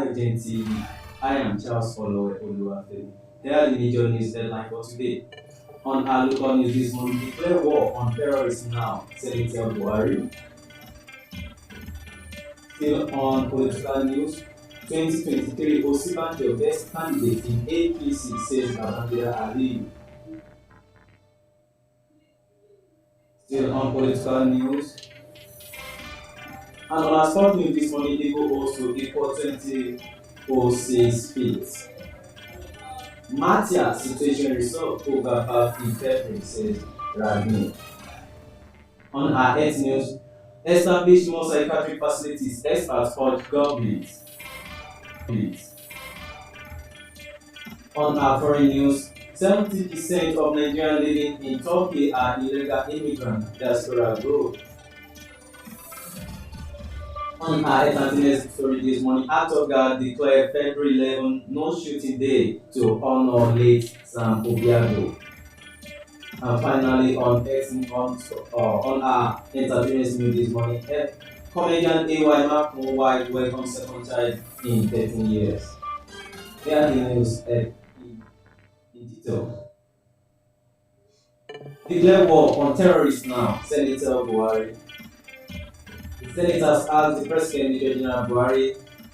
AYOGEN TV. I am Charles Follow Oluwafemi. Here are the major news headlines for today. On our local news this morning, declare war on terrorists now, Senator Buhari. Still on political news, 2023 Osibanjo best candidate in APC says Babangida Ali. Still on political news, and on our sport news this morning, Igbo also equal 2006 feet. Matia situation resolved over back in February, says Ragni. On our health news, establish more psychiatric facilities, experts urge government. On our foreign news, 70% of Nigerians living in Turkey are illegal immigrants, diaspora group. On our entertainment story this morning, Actor God declared February 11 no shooting day to honor late Sam Obiago. And finally, on our entertainment news this morning, comedian AY Markmo wife welcomes second child in 13 years. Here are the news in detail. Declare war on terrorists now, Senator Buhari. The senators asked the President, Major General Buhari,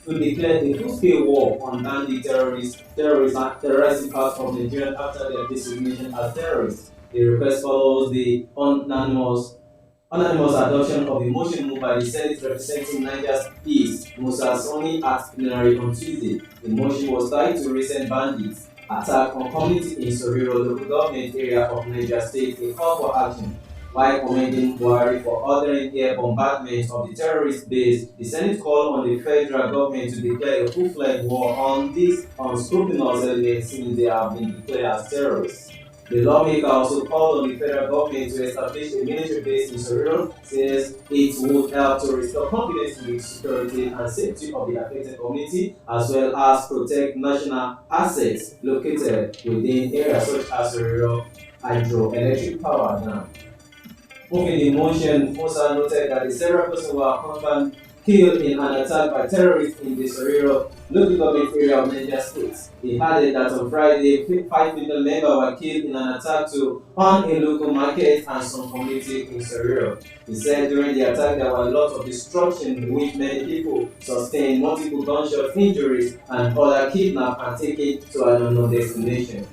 to declare a full-scale war on bandit terrorists and terroristic parts of Nigeria after their designation as terrorists. The request follows the unanimous adoption of the motion moved by the Senate representing Niger's East, Musa Soni, at plenary on Tuesday. The motion was tied to recent bandits attack on community in Soriro local government area of Niger State, a call for action. While commending Buhari for ordering air bombardment of the terrorist base, the Senate called on the federal government to declare a full-fledged war on these unscrupulous elements since they have been declared as terrorists. The lawmaker also called on the federal government to establish a military base in Soriro, says it would help to restore confidence in the security and safety of the affected community, as well as protect national assets located within areas such as Soriro hydroelectric power dam. Moving the motion, Musa noted that the several persons were confirmed killed in an attack by terrorists in the Soriro local government area of Niger State. He added that on Friday, 5 people members were killed in an attack on a local market and some community in Soriro. He said during the attack there were a lot of destruction, in which many people sustained multiple gunshot injuries and other kidnapped and taken to an unknown destination.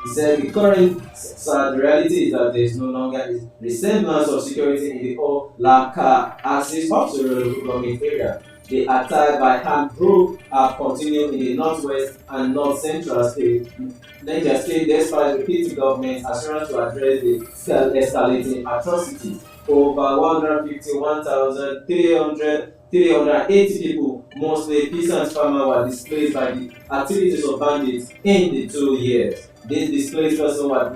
He said the current sad reality is that there is no longer a resemblance of security in the whole Laka axis of the local government area. The attack by armed group have continued in the northwest and north central state, Niger State, despite repeated government assurance to address the escalating atrocities. Over 151,380 people, mostly peasant farmers, were displaced by the activities of bandits in the 2 years. These displaced persons were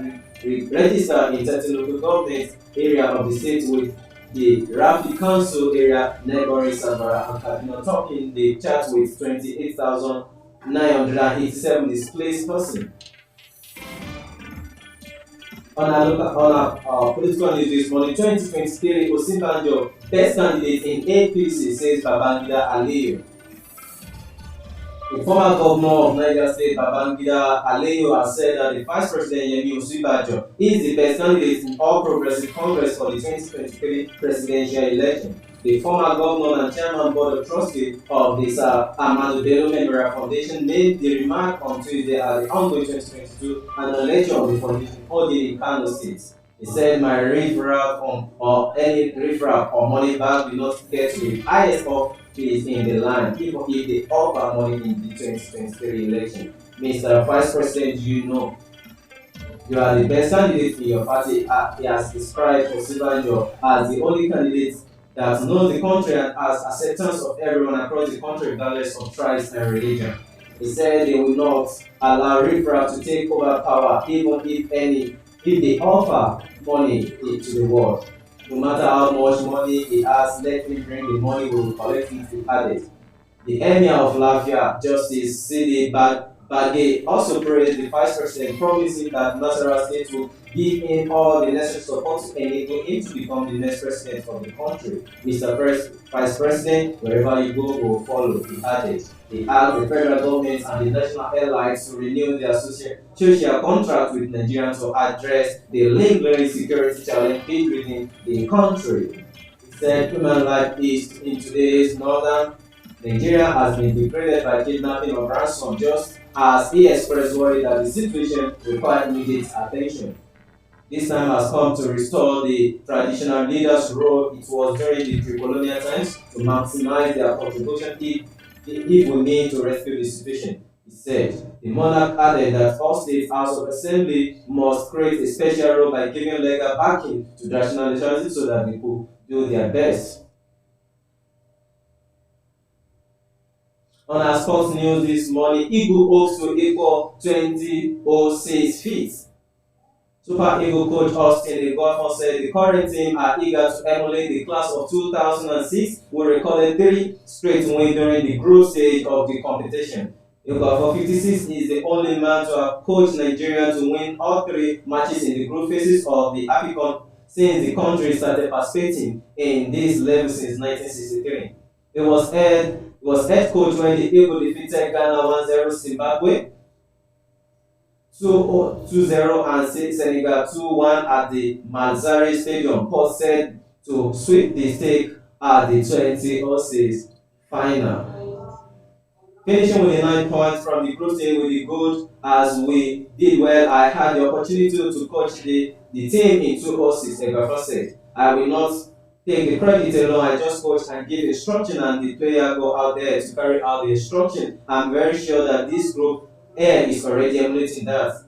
registered in 30 local government areas of the state, with the Rafi Council area neighboring Savara and Kaduna topping the chart with 28,987 displaced persons. On our political news this morning, 2023 Osibanjo best candidate in APC, says Babangida Ali. The former governor of Niger State, Babangida Aliyu, has said that the Vice President Yemi Osibanjo is the best candidate in All Progressive Congress for the 2023 presidential election. The former governor and chairman board of trustees of the Sir Ahmadu Bello Memorial Foundation made the remark on Tuesday at the ongoing 2022 annual lecture of the foundation held in Kano State. He said, "My riffraff or any riffraff or money bag will not get to the highest office in the land, even if they offer money in the 2023 election. Mr. Vice President, you are the best candidate in your party." He has described Osibanjo as the only candidate that knows the country and has acceptance of everyone across the country regardless of tribes and religion. He said they will not allow riffraff to take over power, even if they offer money to the world. No matter how much money he has, let him bring the money, we will collect it, he added. The Emir of Lafia, Justice Sidi Bagay also praised the vice president, promising that Nasarawa State will give him all the necessary support to enable him to become the next president of the country. Mr. Vice President, wherever you go, will follow, he added. He asked the federal government and the national airlines to renew their social contract with Nigeria to address the lingering security challenge within the country. He said human life is in today's northern Nigeria has been degraded by kidnapping of ransom, just as he expressed worry that the situation required immediate attention. This time has come to restore the traditional leaders' role it was during the pre-colonial times to maximize their contribution if we need to rescue the situation. He said. The monarch added that all states House of Assembly must create a special role by giving legal backing to traditional legislators so that they could do their best. On our sports news this morning, Eagle hopes to equal 2006 feet. Super Eagle coach Austin Eguafon said the current team are eager to emulate the class of 2006, who recorded 3 straight wins during the group stage of the competition. Eguafon 56 is the only man to have coached Nigeria to win all 3 matches in the group phases of the AFCON since the country started participating in this level since 1963. He was head coach when the Eagle defeated Ghana 1-0, Zimbabwe 2-0 and Senegal 2-1 at the Mazzari Stadium. Port said to sweep the stake at the 2006 final. Finishing with the 9 points from the group stage with the good as we did well. I had the opportunity to coach the team in 2006, Eguafon said. I will not take the credit alone. I just coach and give instruction and the player go out there to carry out the instruction. I'm very sure that this group A is already emulating that.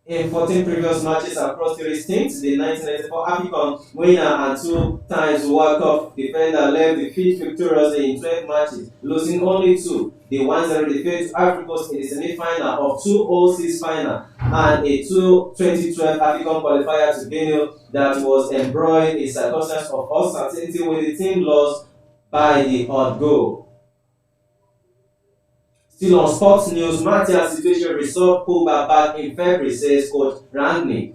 In 14 previous matches across 3 teams, the 1994 AFCON winner and 2 times World Cup defender left the field victoriously in 12 matches, losing only 2. The 1-0 defeat to Ivory Coast in the semi-final of 2006 final and a 2012 AFCON qualifier to Guinea that was embroiled in circumstances of uncertainty with the team lost by the odd goal. Still on sports news, Martial's situation resolved Pogba back in February, says coach Rangnick.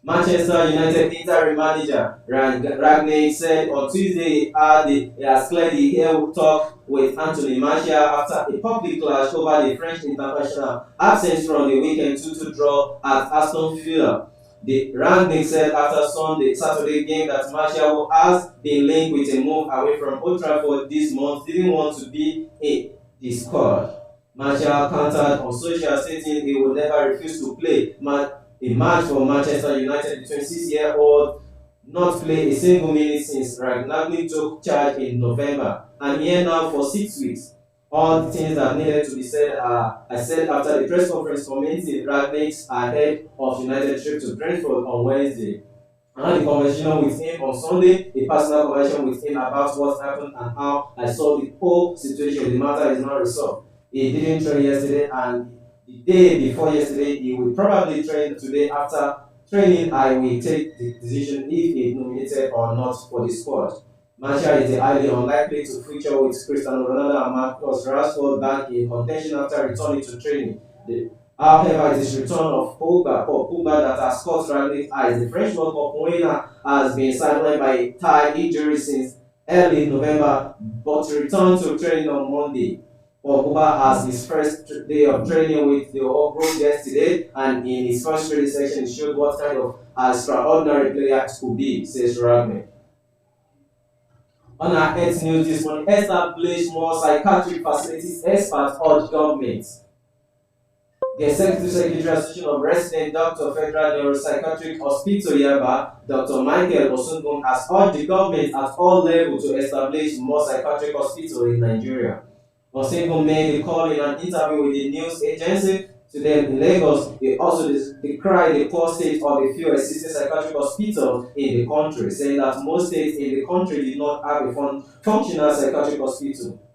Manchester United interim manager Rangnick said on Tuesday he has cleared the air talk with Anthony Martial after a public clash over the French international absence from the weekend 2-2 draw at Aston Villa. The Rangnick said after Saturday game that Martial, who has been linked with a move away from Old Trafford this month, didn't want to be in the squad. Martial countered on social, stating he would never refuse to play a match for Manchester United. The 26-year-old not play a single minute since Rangnick took charge in November, and here now for 6 weeks. All the things that needed to be said I said after the press conference commenting Rangnick's ahead of United trip to Brentford on Wednesday. I had a conversation with him on Sunday, a personal conversation with him about what happened and how I saw the whole situation. The matter is not resolved. He didn't train yesterday, and the day before yesterday, he will probably train today. After training, I will take the decision if he is nominated or not for the squad. Martial is highly unlikely to feature with Cristiano Ronaldo and Marcus Rashford back in contention after returning to training. However, it is return of Pogba that has caught Rangnick's eyes. The French World Cup winner has been sidelined by thigh injury since early November, but returned to training on Monday. Pogba has his first day of training with the whole group yesterday, and in his first training session, he showed what kind of extraordinary player he could be, says Rangnick. On our health news this morning, establish more psychiatric facilities, experts urge government. The Executive Secretary Association of Resident Doctor Federal Neuropsychiatric Hospital Yaba, Dr. Michael Osungun, has urged the government at all levels to establish more psychiatric hospitals in Nigeria. Osungun made the call in an interview with the news agency to them in Lagos. They also decried the poor state of the few existing psychiatric hospitals in the country, saying that most states in the country did not have a functional psychiatric hospital.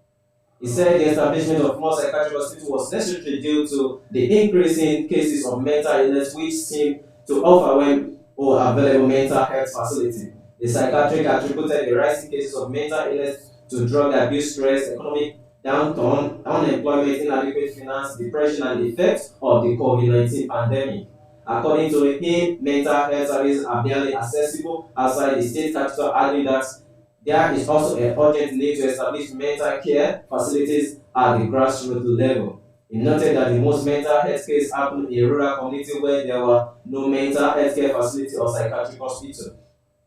He said the establishment of more psychiatric hospitals was necessary due to the increasing cases of mental illness which seem to overwhelm all available mental health facilities. The psychiatric attributed the rising cases of mental illness to drug abuse, stress, economic downturn, unemployment, inadequate finance, depression, and the effects of the COVID-19 pandemic. According to him, mental health services are barely accessible outside the state capital, adding that there is also an urgent need to establish mental care facilities at the grassroots level. He noted that the most mental health cases happen in rural communities where there were no mental health care facility or psychiatric hospital.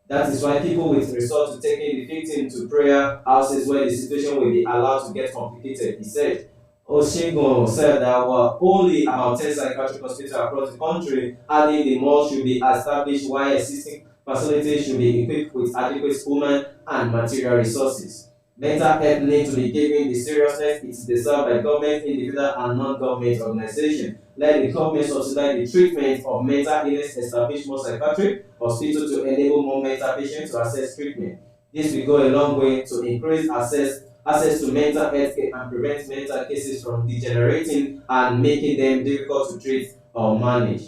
That is why people will resort to taking the victim to prayer houses where the situation will be allowed to get complicated. He said, Oshingo said there were only about 10 psychiatric hospitals across the country, adding the more should be established while existing facilities should be equipped with adequate human and material resources. Mental health needs to be given the seriousness it is deserved by government, individual, and non-government organizations. Let the government subsidize the treatment of mental illness, establish more psychiatric hospitals to enable more mental patients to access treatment. This will go a long way to increase access to mental health care and prevent mental cases from degenerating and making them difficult to treat or manage.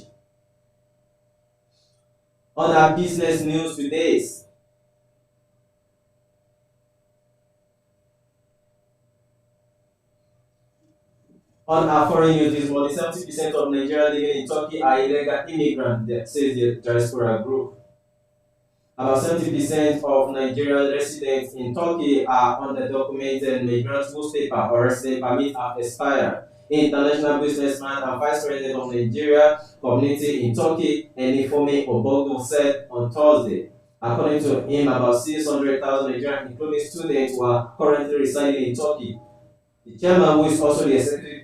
Other business news today. On our foreign news this morning, 70% of Nigerians living in Turkey are illegal immigrants, says the diaspora group. About 70% of Nigerian residents in Turkey are undocumented migrants whose paper or resident permit have expired. International businessman and vice president of Nigeria community in Turkey, Enifome Obogo, said on Thursday. According to him, about 600,000 Nigerians, including students, who are currently residing in Turkey. The chairman, who is also the executive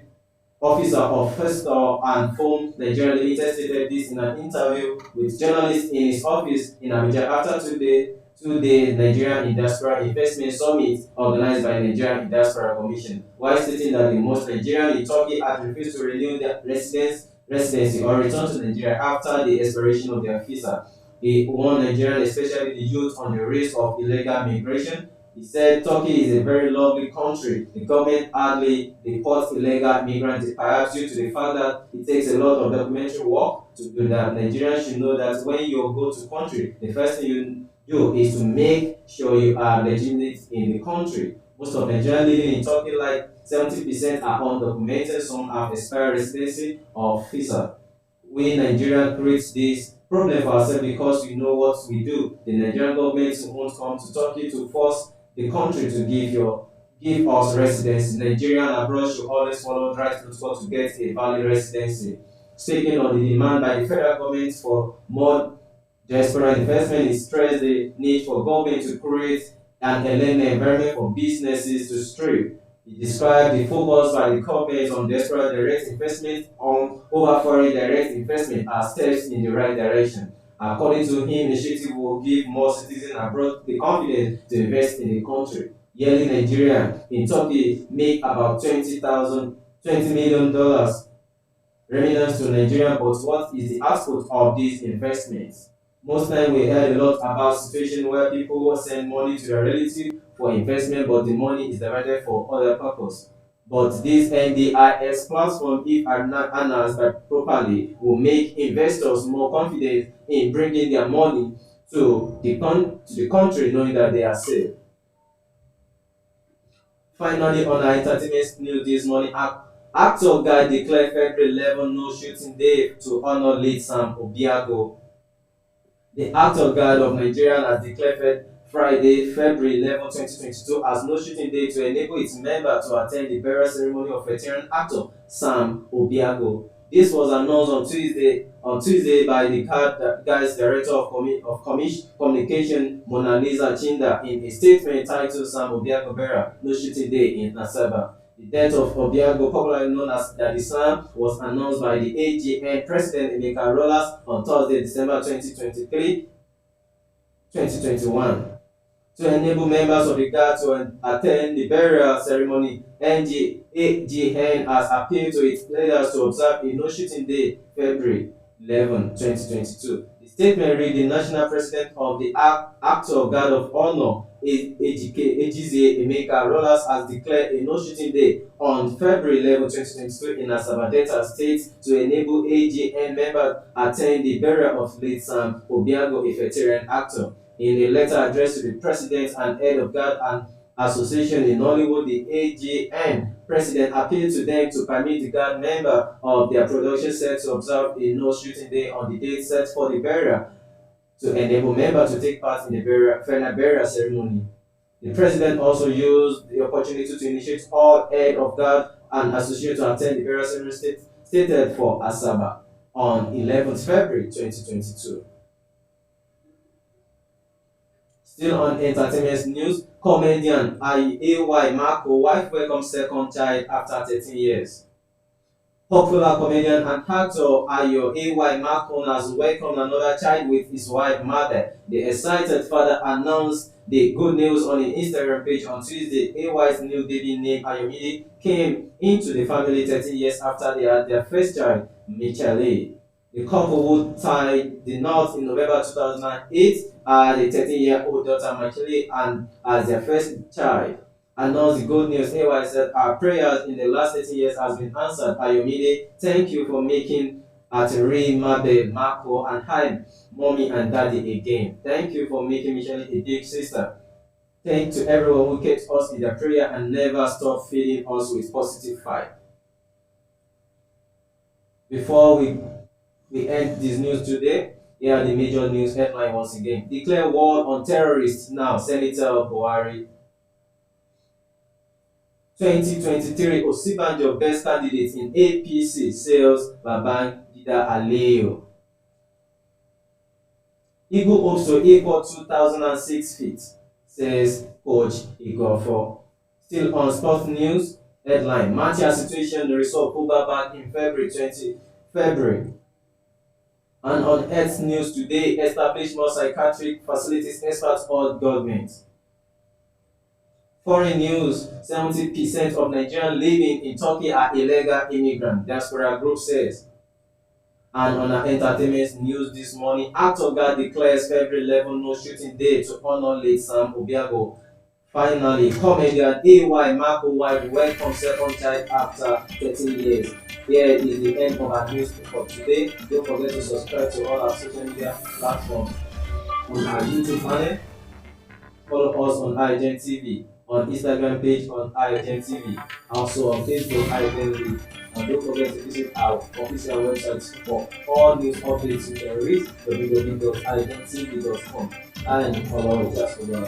officer of Festor and Foam Nigeria Limited, stated this in an interview with journalists in his office in Abuja after two-day Nigerian Industrial Investment Summit organized by Nigerian Industrial Commission, while stating that the most Nigerians in Turkey had refused to renew their residency or return to Nigeria after the expiration of their visa. He warned Nigerians, especially the youth, on the risk of illegal migration. He said Turkey is a very lovely country. The government hardly deports illegal migrants, perhaps due to the fact that it takes a lot of documentary work to do that. Nigerians should know that when you go to country, the first thing you do is to make sure you are legitimate in the country. Most of Nigerians living in Turkey, like 70%, are undocumented. Some have expired residency or visa. We Nigerians create this problem for ourselves because we know what we do. The Nigerian government won't come to Turkey to force the country to give us residency. Nigerian abroad should always follow the right protocol to get a valid residency. Speaking on the demand by the federal government for more diaspora investment, it stressed the need for government to create an enabling environment for businesses to thrive. He described the focus by the government on diaspora direct investment on over foreign direct investment as steps in the right direction. According to him, initiative will give more citizens abroad the confidence to invest in the country. Yearly Nigeria in Turkey make about $20 million remittance to Nigeria, but what is the output of these investments? Most time we heard a lot about situation where people send money to their relative for investment, but the money is diverted for other purpose. But this NDIS platform, if announced properly, will make investors more confident in bringing their money to the country, knowing that they are safe. Finally, on our entertainment news this morning, actor guy declared February 11 no shooting day to honor late Sam Obiago. The actor guard of Nigeria has declared Friday, February 11, 2022 as no shooting day to enable its members to attend the burial ceremony of veteran actor Sam Obiago. This was announced on Tuesday by the guard's director of communication, Mona Lisa Chinda, in a statement titled Sam Obiago Burial No Shooting Day in Asaba. The death of Obiago, popularly known as Daddy Sam, was announced by the AGN President Emeka Rollas on Thursday, December 2021. To enable members of the Guard to attend the burial ceremony, AGN has appealed to its leaders to observe a no-shooting day, February 11, 2022. The statement read, the national president of the Actor Guard of Honor, Ejizie Emeka Rollas, has declared a no-shooting day on February 11, 2022 in Asaba Delta State to enable AGN members attend the burial of late Sam Obiago, a veteran actor. In a letter addressed to the president and head of guard and Association in Nollywood, the AGN president, appealed to them to permit the guard member of their production set to observe a no shooting day on the date set for the burial to enable members to take part in the final burial ceremony. The president also used the opportunity to initiate all head of guard and associate to attend the burial ceremony stated for Asaba on 11th February 2022. Still on entertainment news, comedian AY Marco wife welcomes second child after 13 years. Popular comedian and actor AY Marco has welcomed another child with his wife Mother. The excited father announced the good news on his Instagram page on Tuesday. AY's new baby named Ayomide came into the family 13 years after they had their first child, Michele. The couple who tied the knot in November 2008 had a 13-year-old daughter, Michele, and as their first child. Announced the good news. AY said, our prayers in the last 30 years has been answered. Ayomide, thank you for making Atiri, Mabel, Marco, and Hyde, mommy and daddy again. Thank you for making Michelle a big sister. Thank to everyone who kept us in their prayer and never stopped feeding us with positive fight. Before we end this news today, here are the major news headline once again. Declare war on terrorists now, Senator Buhari. 2023 Osibanjo best candidate in APC sales Babangida Aliyu. Eagle hopes to equal 2006 feet, says coach Igofo. Still on sports news, headline Matia situation, the result pulled back in February. And on Earth News today, establish more psychiatric facilities, experts urge government. Foreign news, 70% of Nigerians living in Turkey are illegal immigrants, diaspora group says. And on our entertainment news this morning, Act of God declares February 11 no shooting day to honor late Sam Obiago. Finally, comedian AY Marco wife welcomes second child after 13 years. Here is the end of our news for today. Don't forget to subscribe to all our social media platforms. On our YouTube channel, follow us on AYOGEN TV, on Instagram page on AYOGEN TV, also on Facebook AYOGEN TV. And don't forget to visit our official website for all news updates you can reach www.ayogentv.com and follow us just for your